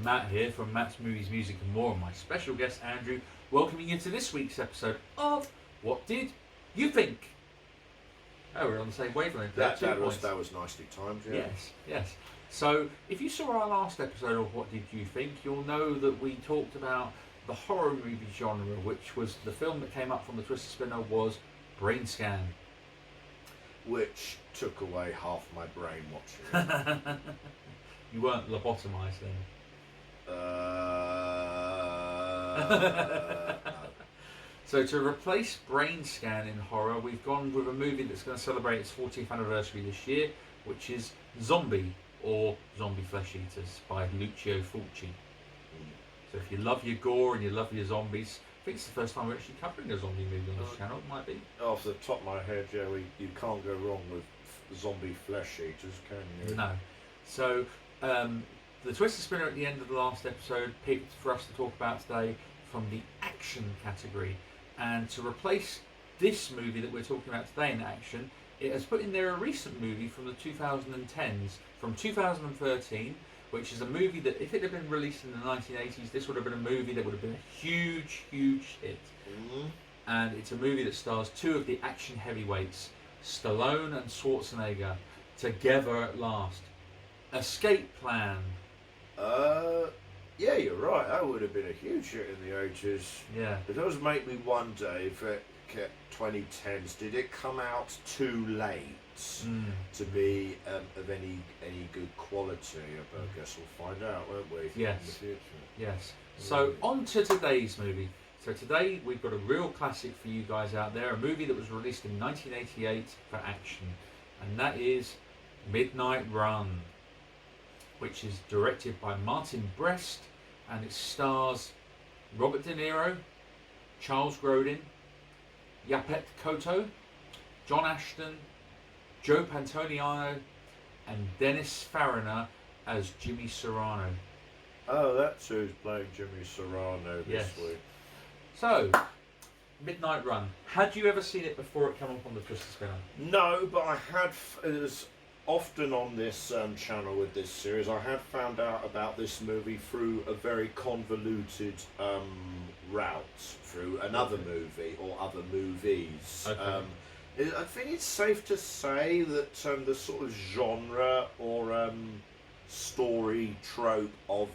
Matt here from Matt's Movies, Music and More, and my special guest Andrew, welcoming you to this week's episode of What Did You Think? Oh, we're on the same wavelength. That was nicely timed, yeah. Yes. So, if you saw our last episode of What Did You Think, you'll know that we talked about the horror movie genre, which was the film that came up from the Twister Spinner was Brain Scan. Which took away half my brain watching it. You weren't lobotomised then? No. So to replace Brain Scan in horror, we've gone with a movie that's going to celebrate its 40th anniversary this year, which is Zombie, or Zombie Flesh Eaters, by Lucio Fulci. So if you love your gore and you love your zombies, I think it's the first time we're actually covering a zombie movie on this channel, it might be. Off the top of my head, yeah, you can't go wrong with Zombie Flesh Eaters, can you? No. So the Twister Spinner at the end of the last episode picked for us to talk about today from the action category. And to replace this movie that we're talking about today in action, it has put in there a recent movie from the 2010s, from 2013, which is a movie that, if it had been released in the 1980s, this would have been a movie that would have been a huge, huge hit. Mm-hmm. And it's a movie that stars two of the action heavyweights, Stallone and Schwarzenegger, together at last. Escape Plan. Yeah, you're right. That would have been a huge hit in the 80s. Yeah. It does make me wonder if it 2010s, did it come out too late to be of any good quality? I guess we'll find out, won't we? Yes. In the future. Yes. So on to today's movie. So today we've got a real classic for you guys out there, a movie that was released in 1988 for action, and that is Midnight Run, which is directed by Martin Brest, and it stars Robert De Niro, Charles Grodin, Yaphet Kotto, John Ashton, Joe Pantoliano, and Dennis Farina as Jimmy Serrano. Oh, that's who's playing Jimmy Serrano this week. So, Midnight Run. Had you ever seen it before it came up on the Twister Spinner? No, but I had, as often on this channel with this series, I had found out about this movie through a very convoluted route, through another movie or other movies. Okay. I think it's safe to say that the sort of genre or story trope of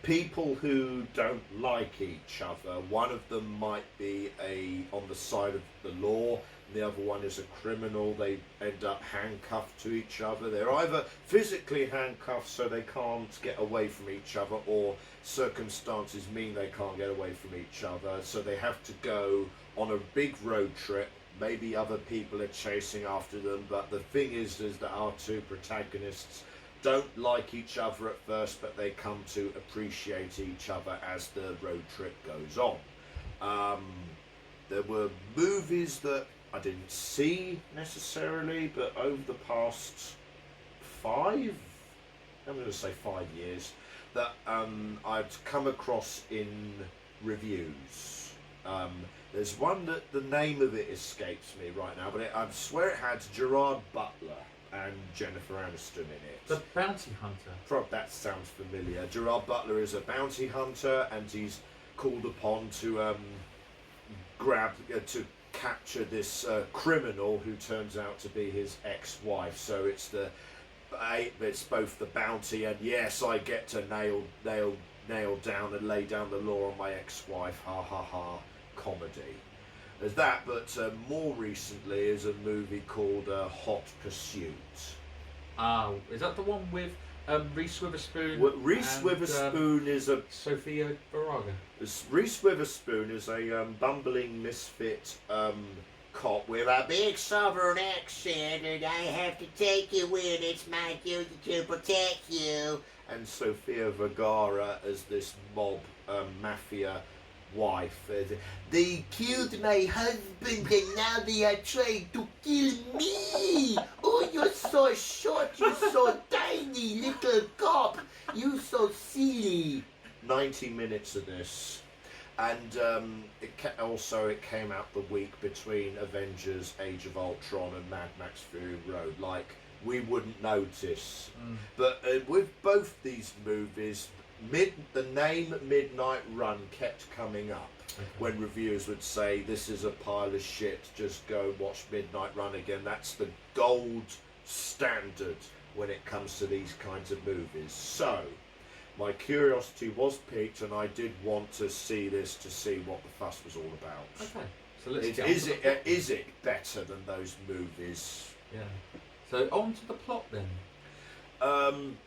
people who don't like each other. One of them might be on the side of the law, the other one is a criminal. They end up handcuffed to each other. They're either physically handcuffed so they can't get away from each other, or circumstances mean they can't get away from each other, so they have to go on a big road trip. Maybe other people are chasing after them, but the thing is that our two protagonists don't like each other at first, but they come to appreciate each other as the road trip goes on. There were movies that I didn't see necessarily, but over the past 5 years, that I'd come across in reviews. There's one that the name of it escapes me right now, but I swear it had Gerard Butler and Jennifer Aniston in it. The Bounty Hunter. That sounds familiar. Gerard Butler is a bounty hunter, and he's called upon to capture this criminal who turns out to be his ex-wife. So it's both the bounty and, yes, I get to nail down and lay down the law on my ex-wife, ha ha ha, comedy. There's that, but more recently is a movie called Hot Pursuit. Is that the one with Reese Witherspoon? Reese Witherspoon is a... Sofia Vergara. Reese Witherspoon is a bumbling misfit cop with a big southern accent, and I have to take you in, it's my duty to protect you. And Sofia Vergara as this mob mafia wife. They killed my husband and now they are trying to kill me. Oh, you're so short, you're so tiny, little cop. You're so silly. 90 minutes of this. And it came out the week between Avengers Age of Ultron and Mad Max Fury Road. Like we wouldn't notice. But with both these movies, the name Midnight Run kept coming up. When reviewers would say, this is a pile of shit, just go and watch Midnight Run again. That's the gold standard when it comes to these kinds of movies. So, my curiosity was piqued, and I did want to see this to see what the fuss was all about. Okay, so let's Is it better than those movies? Yeah. So on to the plot then.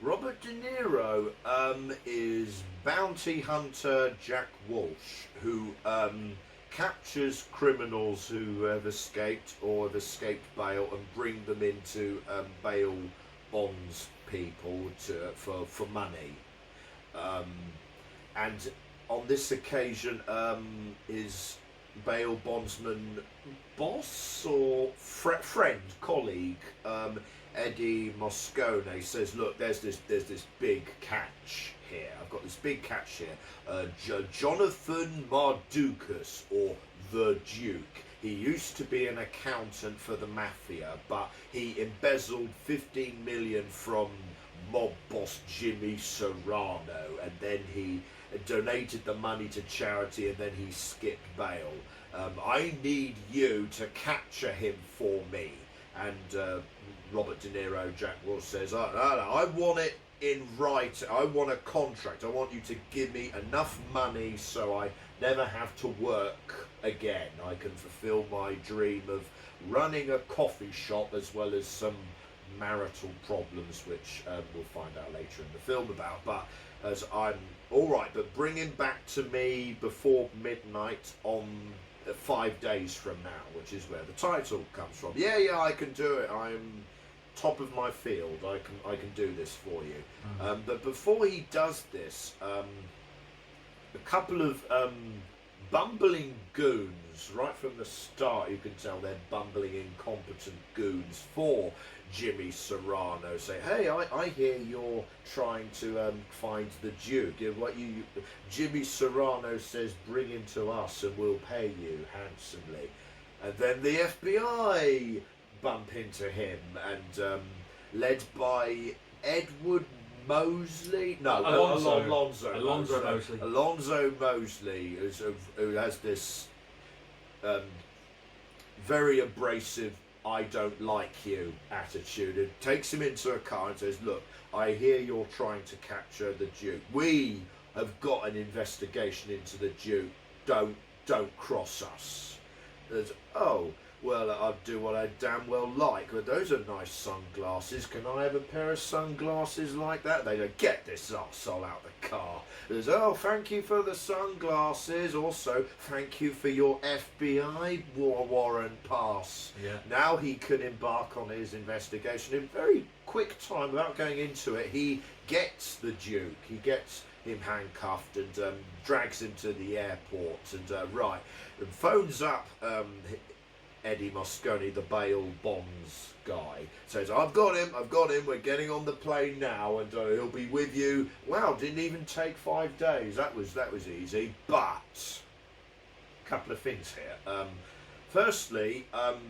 Robert De Niro is bounty hunter Jack Walsh, who captures criminals who have escaped or have escaped bail and bring them into bail bonds people for money. And on this occasion, is bail bondsman boss or friend, colleague, Eede Moscone says, look, there's this big catch here. I've got this big catch here. Jonathan Mardukas, or the Duke. He used to be an accountant for the mafia, but he embezzled 15 million from mob boss Jimmy Serrano, and then he donated the money to charity, and then he skipped bail. I need you to capture him for me. And Robert De Niro, Jack Walsh says, I want it in writing. I want a contract. I want you to give me enough money so I never have to work again. I can fulfill my dream of running a coffee shop, as well as some marital problems, which we'll find out later in the film about. But as I'm all right, but bring him back to me before midnight on 5 days from now, which is where the title comes from. Yeah, I can do it. I'm top of my field. I can do this for you. But before he does this, a couple of bumbling goons, right from the start, you can tell they're bumbling, incompetent goons for Jimmy Serrano, say, hey, I hear you're trying to find the Duke. Jimmy Serrano says, bring him to us and we'll pay you handsomely. And then the FBI bump into him, and led by Edward Mosley, Alonzo Mosley, who has this very abrasive, I don't like you attitude. It takes him into a car and says, look, I hear you're trying to capture the Duke. We have got an investigation into the Duke. Don't cross us. There's, oh, well, I'll do what I damn well like, but those are nice sunglasses. Can I have a pair of sunglasses like that? They go, get this arsehole out the car. There's, oh, thank you for the sunglasses. Also, thank you for your FBI warrant pass. Yeah. Now he can embark on his investigation in very quick time. Without going into it, he gets the Duke. He gets him handcuffed and drags him to the airport and phones up Eede Moscone, the bail bonds guy, says, I've got him, we're getting on the plane now, and he'll be with you. Wow, didn't even take 5 days. That was easy. But a couple of things here. Firstly,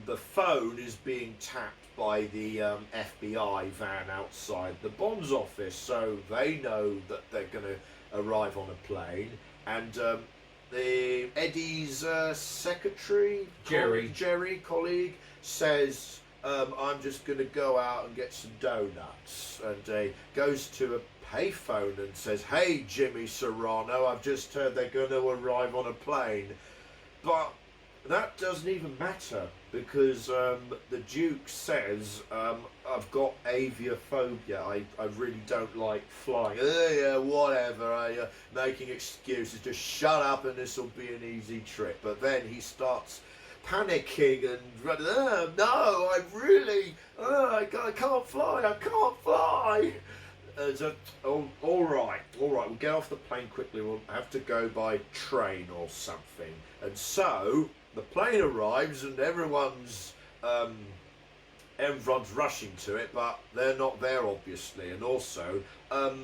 the phone is being tapped by the FBI van outside the bonds office, so they know that they're going to arrive on a plane, and Eddie's secretary, Jerry, colleague, says, I'm just going to go out and get some donuts, and goes to a payphone and says, hey, Jimmy Serrano, I've just heard they're going to arrive on a plane. But that doesn't even matter, because the Duke says, I've got aviophobia, I really don't like flying. Yeah, whatever, making excuses, just shut up and this will be an easy trip. But then he starts panicking and, no, I really, I can't fly. All right, we'll get off the plane quickly, we'll have to go by train or something. And so the plane arrives and everyone's rushing to it, but they're not there, obviously. And also, there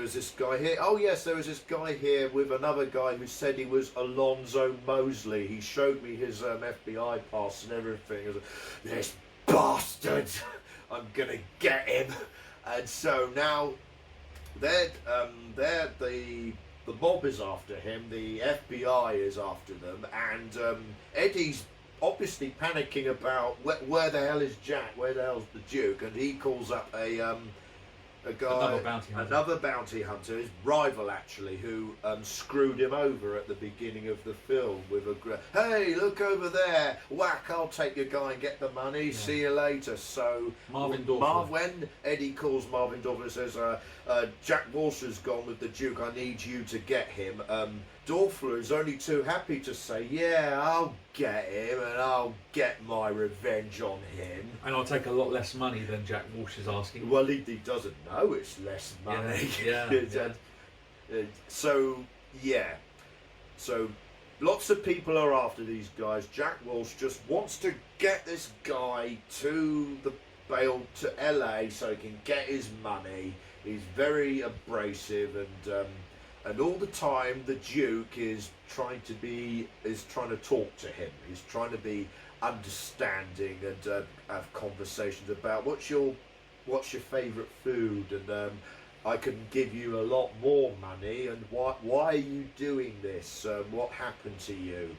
was this guy here. Oh yes, there was this guy here with another guy who said he was Alonzo Mosley. He showed me his FBI pass and everything. This bastard, I'm gonna get him. And so now the mob is after him, the FBI is after them, and Eddie's obviously panicking about where the hell is Jack, where the hell's the Duke, and he calls up a guy, another bounty hunter, his rival actually, who screwed him over at the beginning of the film with hey, look over there, whack, I'll take your guy and get the money, see you later. So when Eddie calls Marvin Dorfler and says, Jack Walsh has gone with the Duke, I need you to get him, Dorfler is only too happy to say, yeah, I'll get him and I'll get my revenge on him. And I'll take a lot less money than Jack Walsh is asking. Well, he doesn't know it's less money. So lots of people are after these guys. Jack Walsh just wants to get this guy to the bail to LA so he can get his money. He's very abrasive, and all the time the Duke is trying to talk to him. He's trying to be understanding and have conversations about what's your favourite food, and I can give you a lot more money, and why are you doing this? What happened to you?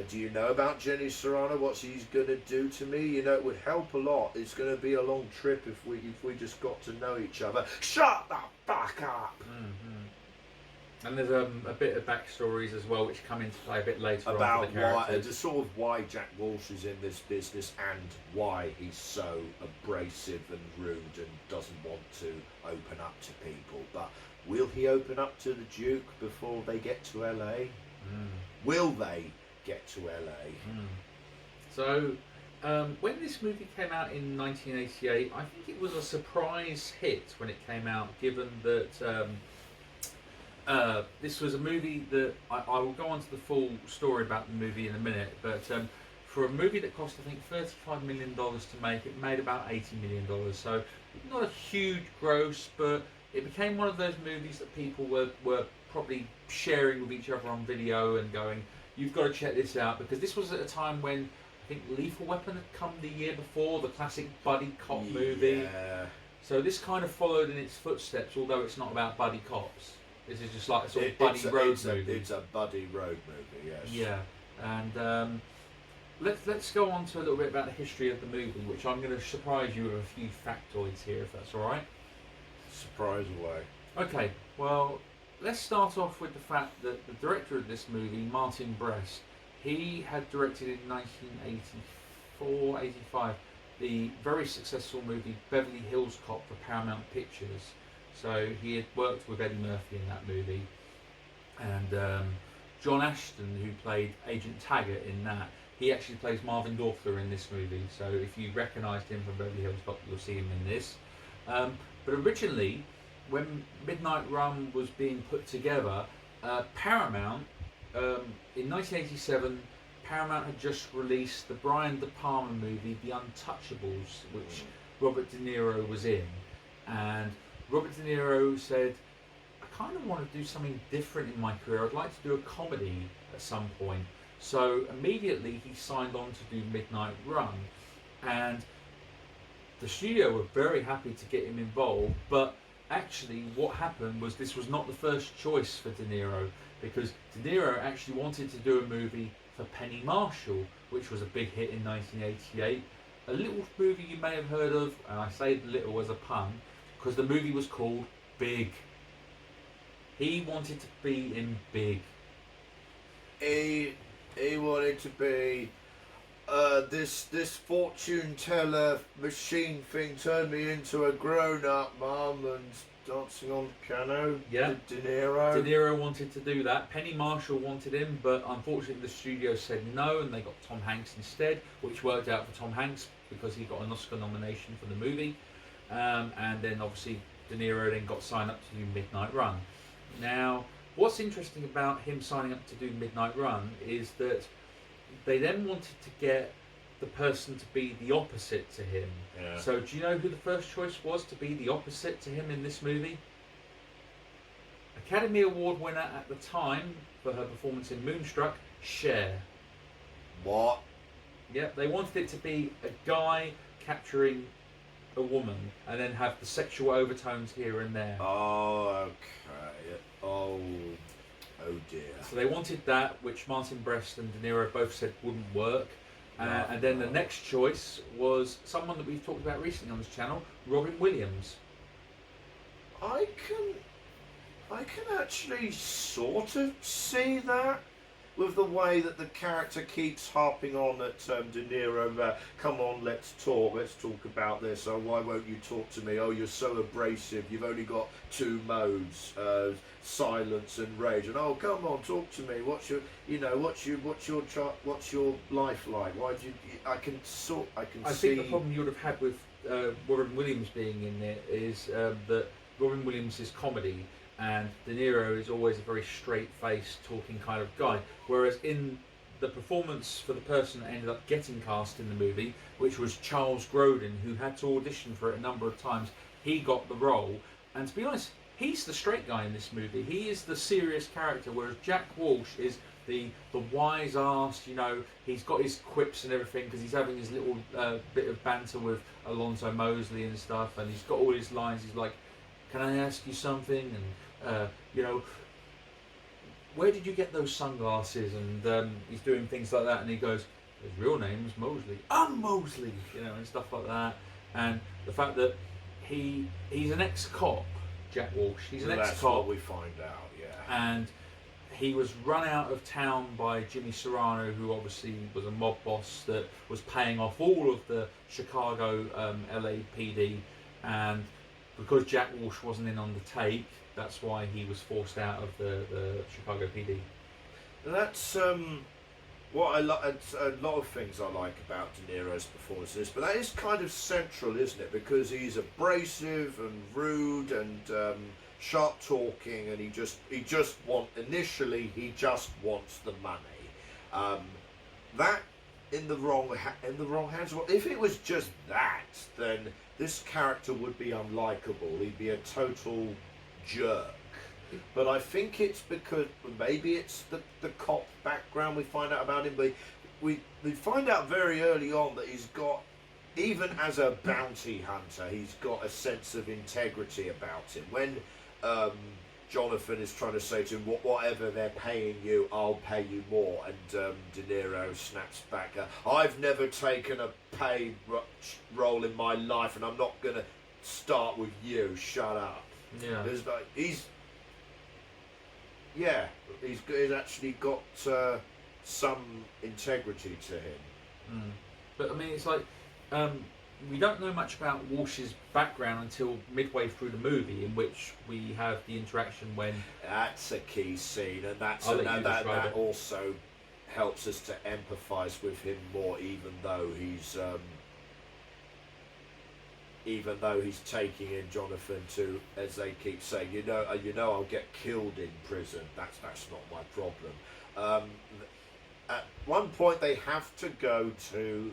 Do you know about Jenny Serrano? What she's going to do to me? You know, it would help a lot. It's going to be a long trip if we just got to know each other. Shut the fuck up! And there's a bit of backstories as well, which come into play a bit later about on for the characters. why Jack Walsh is in this business and why he's so abrasive and rude and doesn't want to open up to people. But will he open up to the Duke before they get to LA? Will they get to LA? So, when this movie came out in 1988, I think it was a surprise hit when it came out, given that this was a movie that I will go on to the full story about the movie in a minute, but for a movie that cost, I think, $35 million to make, it made about $80 million. So not a huge gross, but it became one of those movies that people were probably sharing with each other on video and going, you've got to check this out, because this was at a time when I think Lethal Weapon had come the year before, the classic buddy cop movie. So this kind of followed in its footsteps, although it's not about buddy cops. This is just like a sort of buddy road movie. It's a buddy road movie, yes. Yeah, and let's go on to a little bit about the history of the movie, which I'm going to surprise you with a few factoids here, if that's all right. Surprise away. Okay, well, let's start off with the fact that the director of this movie, Martin Brest, he had directed in 1984-85 the very successful movie Beverly Hills Cop for Paramount Pictures. So he had worked with Eddie Murphy in that movie, and John Ashton, who played Agent Taggart in that, he actually plays Marvin Dorfler in this movie. So if you recognised him from Beverly Hills Cop, you'll see him in this. But originally, when Midnight Run was being put together, Paramount, in 1987, Paramount had just released the Brian De Palma movie, The Untouchables, which Robert De Niro was in, and Robert De Niro said, I kind of want to do something different in my career. I'd like to do a comedy at some point. So immediately he signed on to do Midnight Run. And the studio were very happy to get him involved. But actually what happened was this was not the first choice for De Niro, because De Niro actually wanted to do a movie for Penny Marshall, which was a big hit in 1988. A little movie you may have heard of, and I say little as a pun, because the movie was called Big. He wanted to be in Big. He wanted to be this fortune teller machine thing turned me into a grown up mum and dancing on the piano. Yeah. De Niro. De Niro wanted to do that. Penny Marshall wanted him, but unfortunately the studio said no, and they got Tom Hanks instead, which worked out for Tom Hanks because he got an Oscar nomination for the movie. And then obviously De Niro then got signed up to do Midnight Run. Now, what's interesting about him signing up to do Midnight Run is that they then wanted to get the person to be the opposite to him. Yeah. So do you know who the first choice was to be the opposite to him in this movie? Academy Award winner at the time for her performance in Moonstruck, Cher. What? Yep, they wanted it to be a guy capturing a woman and then have the sexual overtones here and there. Oh, okay. Oh dear. So they wanted that, which Martin Brest and De Niro both said wouldn't work. And then the next choice was someone that we've talked about recently on this channel, Robin Williams. I can actually sort of see that with the way that the character keeps harping on at De Niro. Come on, let's talk about this. Oh, why won't you talk to me? Oh, you're so abrasive. You've only got two modes, silence and rage. And oh, come on, talk to me. What's your life like? Why do you? I see. Think the problem you would have had with Robin Williams being in it is that Robin Williams is comedy, and De Niro is always a very straight-faced, talking kind of guy. Whereas in the performance for the person that ended up getting cast in the movie, which was Charles Grodin, who had to audition for it a number of times, he got the role. And to be honest, he's the straight guy in this movie. He is the serious character, whereas Jack Walsh is the wise ass. You know, he's got his quips and everything because he's having his little bit of banter with Alonzo Mosley and stuff, and he's got all his lines. He's like, "Can I ask you something?" And you know, where did you get those sunglasses? And he's doing things like that, and he goes, his real name's Mosley. I'm Mosley, you know, and stuff like that. And the fact that he's an ex-cop, Jack Walsh. He's an ex-cop. That's what we find out, yeah. And he was run out of town by Jimmy Serrano, who obviously was a mob boss that was paying off all of the Chicago LAPD. And because Jack Walsh wasn't in on the take, that's why he was forced out of the Chicago PD. That's what I like. A lot of things I like about De Niro's performances, but that is kind of central, isn't it? Because he's abrasive and rude and sharp talking, and he just wants the money. That in the wrong hands. Well, if it was just that, then this character would be unlikable. He'd be a total jerk. But I think it's because maybe it's the cop background we find out about him. But we find out very early on that he's got, even as a bounty hunter, he's got a sense of integrity about him. When Jonathan is trying to say to him, whatever they're paying you, I'll pay you more. And De Niro snaps back, I've never taken a paid role in my life, and I'm not going to start with you. Shut up. Yeah. He's actually got some integrity to him. But I mean, it's like we don't know much about Walsh's background until midway through the movie, in which we have the interaction when... That's a key scene, and that also helps us to empathise with him more, even though he's taking in Jonathan to, as they keep saying, you know, I'll get killed in prison. That's not my problem. At one point, they have to go to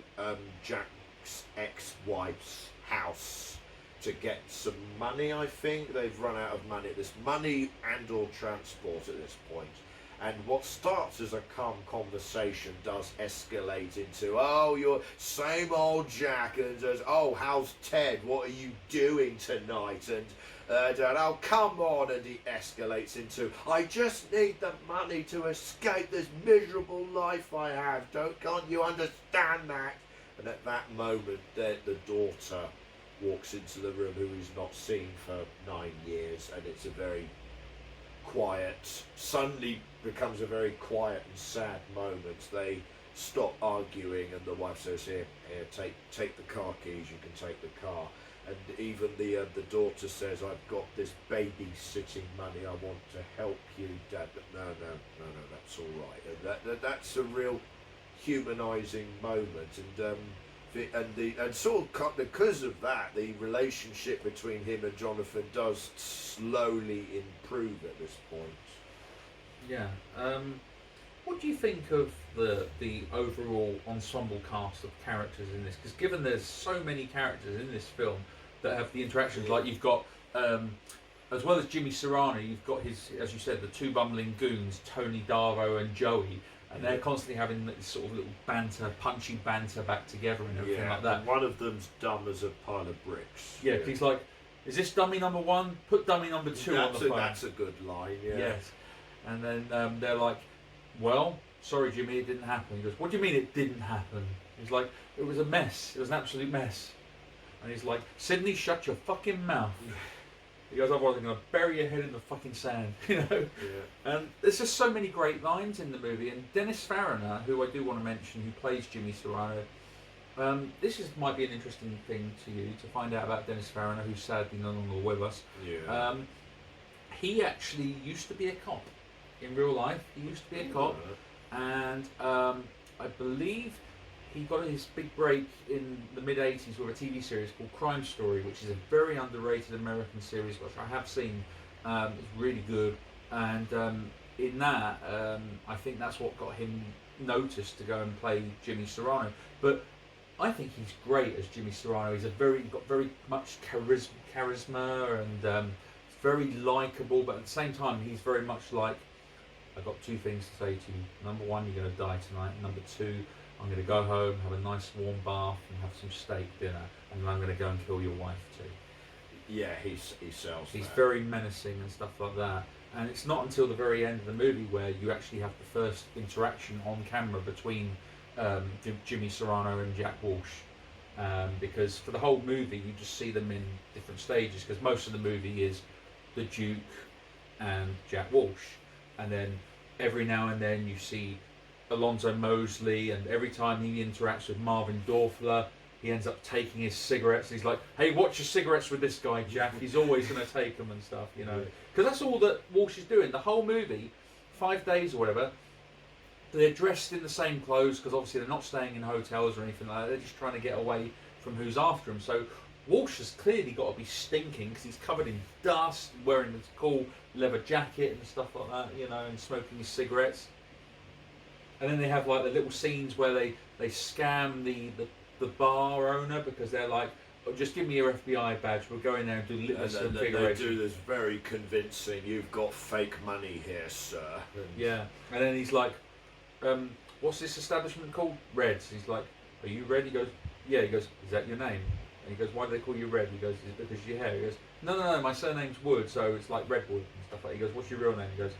Jack's ex-wife's house to get some money. I think they've run out of money. There's money and/or transport at this point. And what starts as a calm conversation does escalate into, oh, you're same old Jack, and says, oh, how's Ted? What are you doing tonight? And oh, come on, and he escalates into, I just need the money to escape this miserable life I have. Can't you understand that? And at that moment, the daughter walks into the room, who he's not seen for 9 years, and it's a very quiet, suddenly becomes a very quiet and sad moment. They stop arguing, and the wife says, here, take the car keys, you can take the car. And even the daughter says, I've got this babysitting money, I want to help you, Dad. But no, that's all right. And that's a real humanising moment. And sort of because of that, the relationship between him and Jonathan does slowly improve at this point. Yeah. What do you think of the overall ensemble cast of characters in this? Because given there's so many characters in this film that have the interactions, like you've got, as well as Jimmy Serrano, you've got his, as you said, the two bumbling goons, Tony Darvo and Joey. and they're constantly having this sort of little banter, punchy banter back together and everything like and that. one of them's dumb as a pile of bricks. Yeah, he's like, "Is this dummy number one? Put dummy number two on the phone." That's a good line. Yeah. Yes, and then they're like, "Well, sorry, Jimmy, it didn't happen." He goes, "What do you mean it didn't happen?" He's like, "It was a mess. It was an absolute mess." And he's like, "Sydney, shut your fucking mouth." He goes, "Otherwise I'm going to bury your head in the fucking sand," you know. Yeah. And there's just so many great lines in the movie. And Dennis Farina, who I do want to mention, who plays Jimmy Serrano, might be an interesting thing to you to find out about Dennis Farina, who's sadly no longer with us. Yeah. He actually used to be a cop in real life. He used to be a cop, and I believe he got his big break in the mid-80s with a TV series called Crime Story, which is a very underrated American series, which I have seen. It's really good, and in that, I think that's what got him noticed to go and play Jimmy Serrano. But I think he's great as Jimmy Serrano. He's got very much charisma and very likable, but at the same time, he's very much like, "I've got two things to say to you. Number one, you're going to die tonight. Number two, I'm going to go home, have a nice warm bath, and have some steak dinner, and then I'm going to go and kill your wife too." Yeah, he sells. He's very menacing and stuff like that. And it's not until the very end of the movie where you actually have the first interaction on camera between Jimmy Serrano and Jack Walsh. Because for the whole movie, you just see them in different stages, because most of the movie is the Duke and Jack Walsh. And then every now and then you see Alonzo Mosley, and every time he interacts with Marvin Dorfler, he ends up taking his cigarettes. He's like, "Hey, watch your cigarettes with this guy, Jack. He's always going to take them and stuff, you know." Because that's all that Walsh is doing. The whole movie, 5 days or whatever, they're dressed in the same clothes, because obviously they're not staying in hotels or anything like that. They're just trying to get away from who's after him. So Walsh has clearly got to be stinking, because he's covered in dust, wearing this cool leather jacket and stuff like that, you know, and smoking his cigarettes. And then they have like the little scenes where they scam the bar owner, because they're like, "Oh, just give me your FBI badge. We'll go in there and do litmus configuration." They do this very convincing. "You've got fake money here, sir." Yeah, and then he's like, "What's this establishment called?" "Reds." He's like, "Are you Red?" He goes, "Yeah." He goes, "Is that your name?" And he goes, "Why do they call you Red?" He goes, "Is it because of your hair?" He goes, No, my surname's Wood, so it's like Redwood and stuff like that." He goes, "What's your real name?" He goes,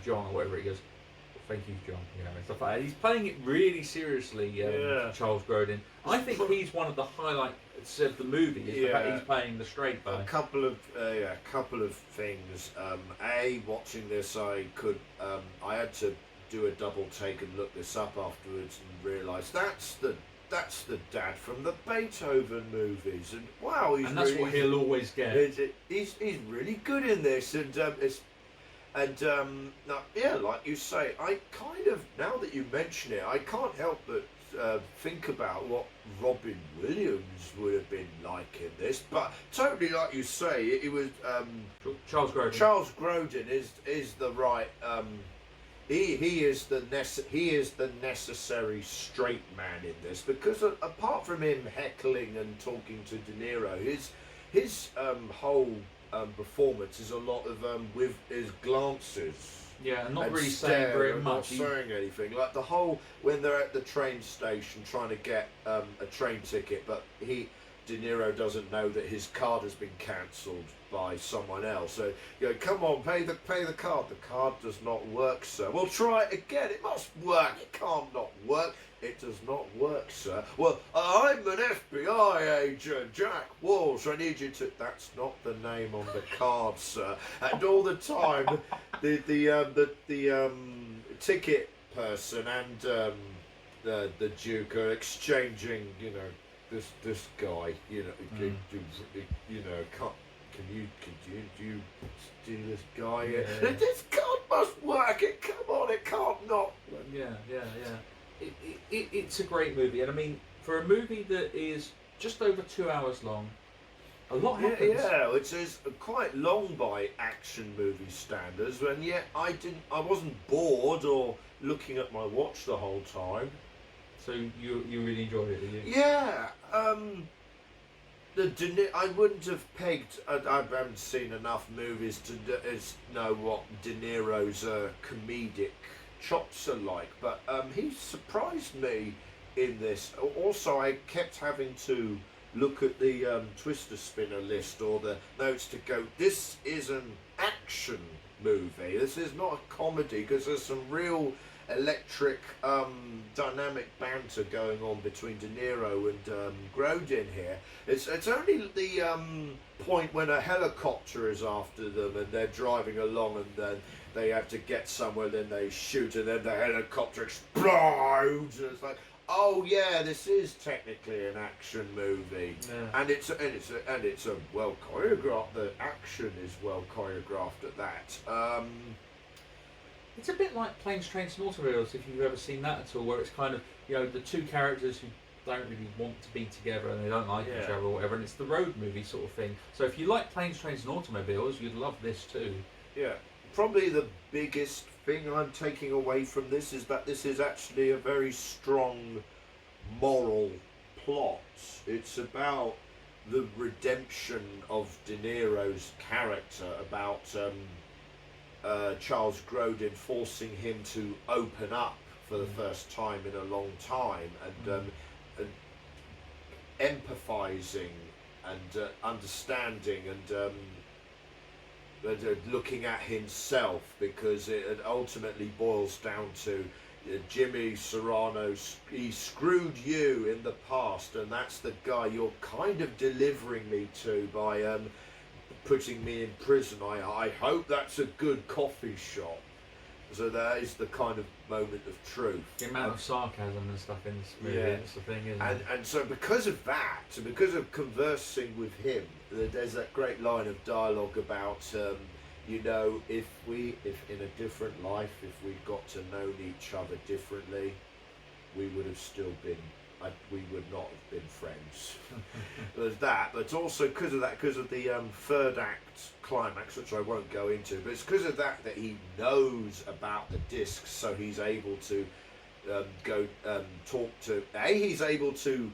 "John," or whatever. He goes, "Thank you, John," you know, and stuff like that. He's playing it really seriously, Charles Grodin. I think he's one of the highlights of the movie, is the fact he's playing the straight guy. A couple of things. Watching this, I had to do a double take and look this up afterwards and realise that's the dad from the Beethoven movies, and wow, that's what he'll always get. He's really good in this, and now, yeah, like you say, I kind of, now that you mention it, I can't help but think about what Robin Williams would have been like in this. But totally, like you say, it was Charles Grodin. Charles Grodin is the right. He is the necessary straight man in this, because apart from him heckling and talking to De Niro, his whole performance is a lot of with his glances. Yeah, and not really saying very much. Not saying anything. Like the whole, when they're at the train station trying to get a train ticket, but De Niro doesn't know that his card has been cancelled by someone else. So you go, "Come on, pay the card." "The card does not work, sir." "Well, try it again. It must work. It can't not work." "It does not work, sir." "Well, I'm an FBI agent, Jack Walsh. I need you to..." "That's not the name on the card, sir." And all the time, the ticket person and the Duke are exchanging, you know, this guy, you know, can you do this guy? Yeah. "This card must work. Come on, it can't not." Yeah. It's a great movie, and I mean, for a movie that is just over 2 hours long, a lot happens. Yeah, it's quite long by action movie standards, and yet I wasn't bored or looking at my watch the whole time. So you really enjoyed it, did you? Yeah, I wouldn't have pegged. I haven't seen enough movies to know what De Niro's comedic chops are like. But he surprised me in this. Also, I kept having to look at the Twister Spinner list or the notes to go, this is an action movie. This is not a comedy, because there's some real electric dynamic banter going on between De Niro and Grodin here. It's only the point when a helicopter is after them and they're driving along and then they have to get somewhere, then they shoot and then the helicopter explodes and it's like, oh yeah, this is technically an action movie. Yeah. And it's a well choreographed. The action is well choreographed at that. It's a bit like Planes, Trains and Automobiles, if you've ever seen that at all, where it's kind of, the two characters who don't really want to be together and they don't like each other or whatever, and it's the road movie sort of thing. So if you like Planes, Trains and Automobiles, you'd love this too. Yeah. Probably the biggest thing I'm taking away from this is that this is actually a very strong moral plot. It's about the redemption of De Niro's character, about Charles Grodin forcing him to open up for the first time in a long time, and empathising and understanding and looking at himself, because it ultimately boils down to Jimmy Serrano. He screwed you in the past, and that's the guy you're kind of delivering me to by putting me in prison. I hope that's a good coffee shop. So that is the kind of moment of truth. The amount of sarcasm and stuff in this movie, it's the thing, isn't it? And so because of that, and because of conversing with him, there's that great line of dialogue about, if in a different life, if we'd got to know each other differently, we would have still been, we would not have been friends. There's that, but also because of the third act climax, which I won't go into, but it's because of that he knows about the discs, so he's able to talk to, he's able to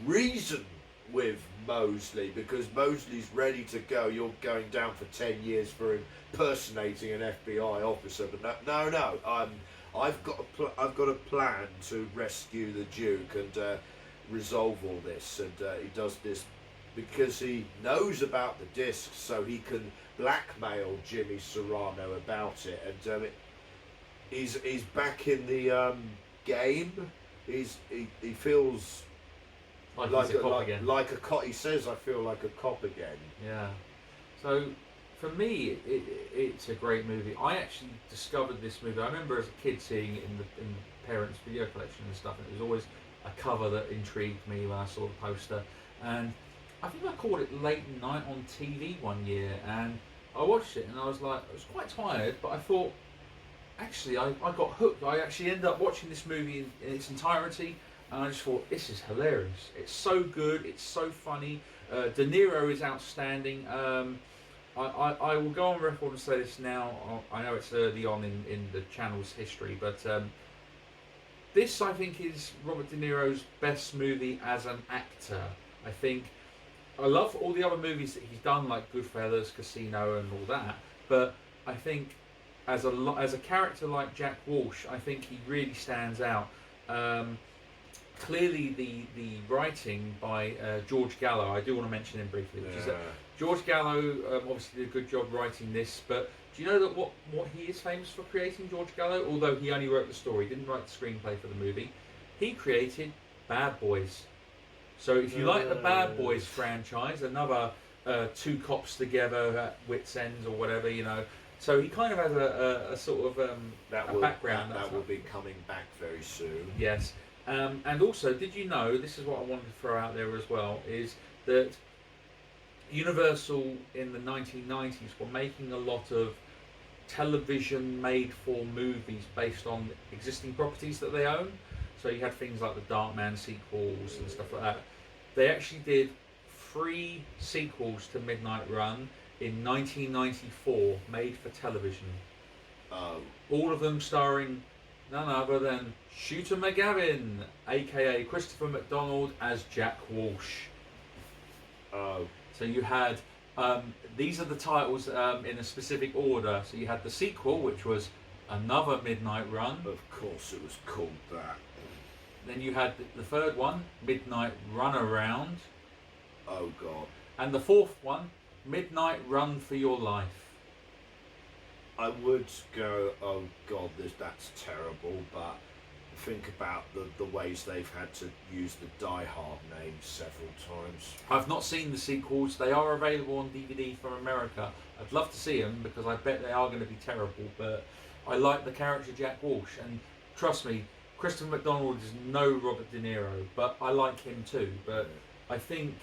reason with Mosley, because Mosley's ready to go. You're going down for 10 years for impersonating an FBI officer, but no, I've got a plan to rescue the Duke and resolve all this, and he does this because he knows about the discs, so he can blackmail Jimmy Serrano about it, and he's back in the game. He feels like a cop again. Like a cop. He says, "I feel like a cop again." Yeah. So for me, it's a great movie. I actually discovered this movie. I remember as a kid seeing it in the parents' video collection and stuff, and it was always a cover that intrigued me when I saw the poster. And I think I caught it late night on TV one year, and I watched it, and I was quite tired, but I thought, actually, I got hooked. I actually ended up watching this movie in its entirety, and I just thought, this is hilarious. It's so good, it's so funny. De Niro is outstanding. I will go on record and say this now. I know it's early on in the channel's history, but this, I think, is Robert De Niro's best movie as an actor. I think I love all the other movies that he's done, like Goodfellas, Casino, and all that. But I think as a character like Jack Walsh, I think he really stands out. Clearly, the writing by George Gallo, I do want to mention him briefly, which is that George Gallo obviously did a good job writing this. But do you know that what he is famous for creating, George Gallo? Although he only wrote the story, didn't write the screenplay for the movie. He created Bad Boys. So if you like the Bad Boys franchise, another two cops together at wits' ends or whatever, So he kind of has a sort of a background. That will be coming back very soon. Yes. And also, did you know, this is what I wanted to throw out there as well, is that Universal in the 1990s were making a lot of television made for movies based on existing properties that they own. So you had things like the Darkman sequels and stuff like that. They actually did 3 sequels to Midnight Run in 1994, made for television. All of them starring none other than Shooter McGavin, aka Christopher McDonald, as Jack Walsh. So you had, these are the titles in a specific order. So you had the sequel, which was another Midnight Run. Of course it was called that. Then you had the third one, Midnight Runaround. Oh God. And the fourth one, Midnight Run for Your Life. I would go, oh God, that's terrible, but think about the ways they've had to use the Die Hard name several times. I've not seen the sequels. They are available on DVD from America. I'd love to see them because I bet they are going to be terrible, but I like the character Jack Walsh, and trust me, Christopher McDonald is no Robert De Niro, but I like him too. But I think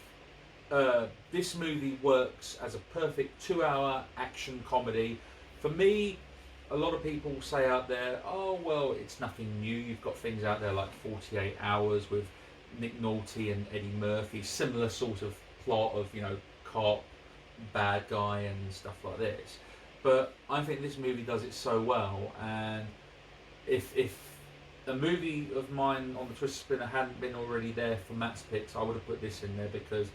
this movie works as a perfect 2-hour action comedy. For me, a lot of people say out there, oh well, it's nothing new. You've got things out there like 48 Hours with Nick Nolte and Eddie Murphy, similar sort of plot of, you know, cop, bad guy and stuff like this. But I think this movie does it so well, and if a movie of mine on the Twisted Spinner hadn't been already there for Matt's picks, I would have put this in there because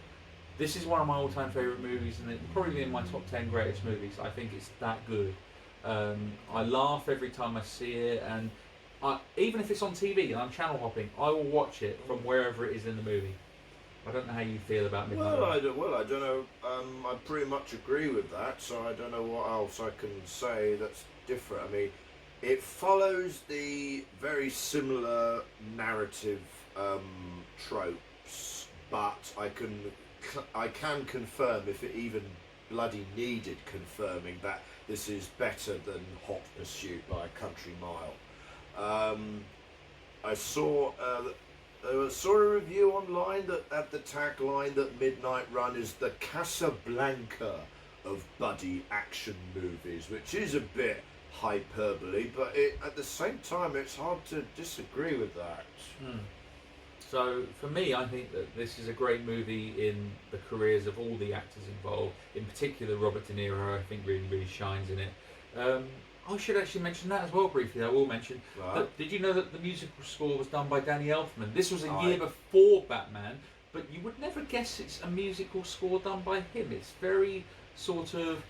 this is one of my all-time favourite movies, and it's probably in my top 10 greatest movies. I think it's that good. I laugh every time I see it, and even if it's on TV and I'm channel hopping, I will watch it from wherever it is in the movie. I don't know how you feel about Midnight Run. I don't know. I pretty much agree with that, so I don't know what else I can say that's different. I mean, it follows the very similar narrative tropes, but I can confirm, if it even bloody needed confirming, that this is better than Hot Pursuit by a country mile. I saw a review online that had the tagline that Midnight Run is the Casablanca of buddy action movies, which is a bit hyperbole, but at the same time it's hard to disagree with that. So for me, I think that this is a great movie in the careers of all the actors involved. In particular, Robert De Niro, I think really shines in it. I should actually mention that as well briefly. I will mention that. Did you know that the musical score was done by Danny Elfman? This was a year before Batman, but you would never guess it's a musical score done by him. It's very sort of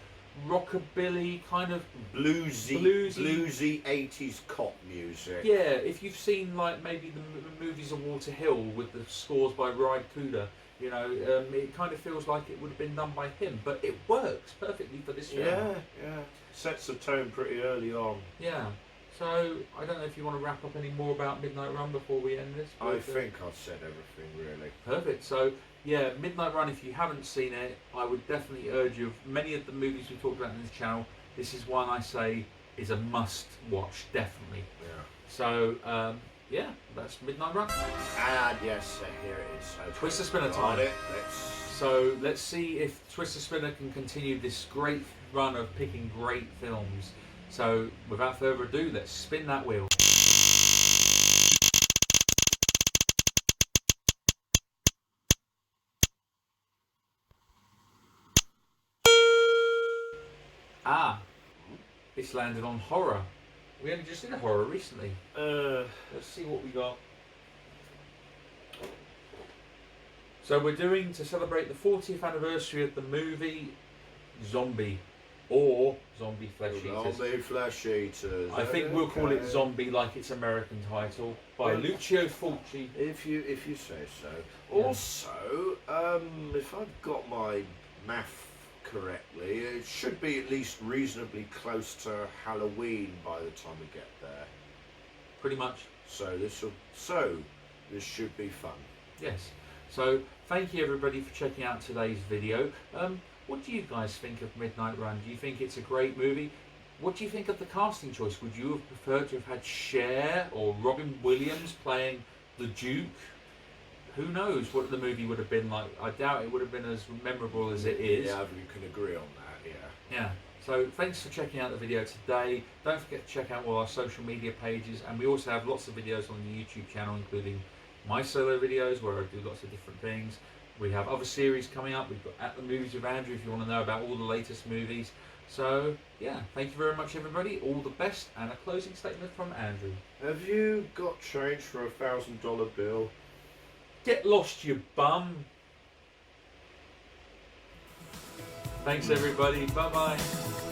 rockabilly, kind of bluesy 80s cop music. Yeah, if you've seen like maybe the movies of Walter Hill with the scores by Ride Kuda, you know, it kind of feels like it would have been done by him, but it works perfectly for this film. Yeah. Sets the tone pretty early on. Yeah. So I don't know if you want to wrap up any more about Midnight Run before we end this. I think I've said everything really. Perfect. So yeah, Midnight Run, if you haven't seen it, I would definitely urge you. Many of the movies we talked about in this channel, this is one I say is a must watch, definitely. Yeah. So yeah, that's Midnight Run. And yes, here it is. Okay. Twister Spinner time. So let's see if Twister Spinner can continue this great run of picking great films. So without further ado, let's spin that wheel. It's landed on horror. We only just did a horror recently. Let's see what we got. So we're doing, to celebrate the 40th anniversary of the movie, Zombie, or Zombie Flesh Eaters. Zombie Flesh Eaters. I think we'll call it Zombie like its American title, by Lucio Fulci. If you say so. Yeah. Also, if I've got my math correctly, it should be at least reasonably close to Halloween by the time we get there. Pretty much. So this should be fun. Yes. So thank you everybody for checking out today's video. What do you guys think of Midnight Run? Do you think it's a great movie? What do you think of the casting choice? Would you have preferred to have had Cher or Robin Williams playing the Duke? Who knows what the movie would have been like? I doubt it would have been as memorable as it is. Yeah, we can agree on that, yeah. Yeah. So thanks for checking out the video today. Don't forget to check out all our social media pages, and we also have lots of videos on the YouTube channel, including my solo videos where I do lots of different things. We have other series coming up. We've got At the Movies with Andrew if you want to know about all the latest movies. So yeah, thank you very much everybody. All the best, and a closing statement from Andrew. Have you got change for $1,000 bill? Get lost, you bum. Thanks everybody. Bye bye.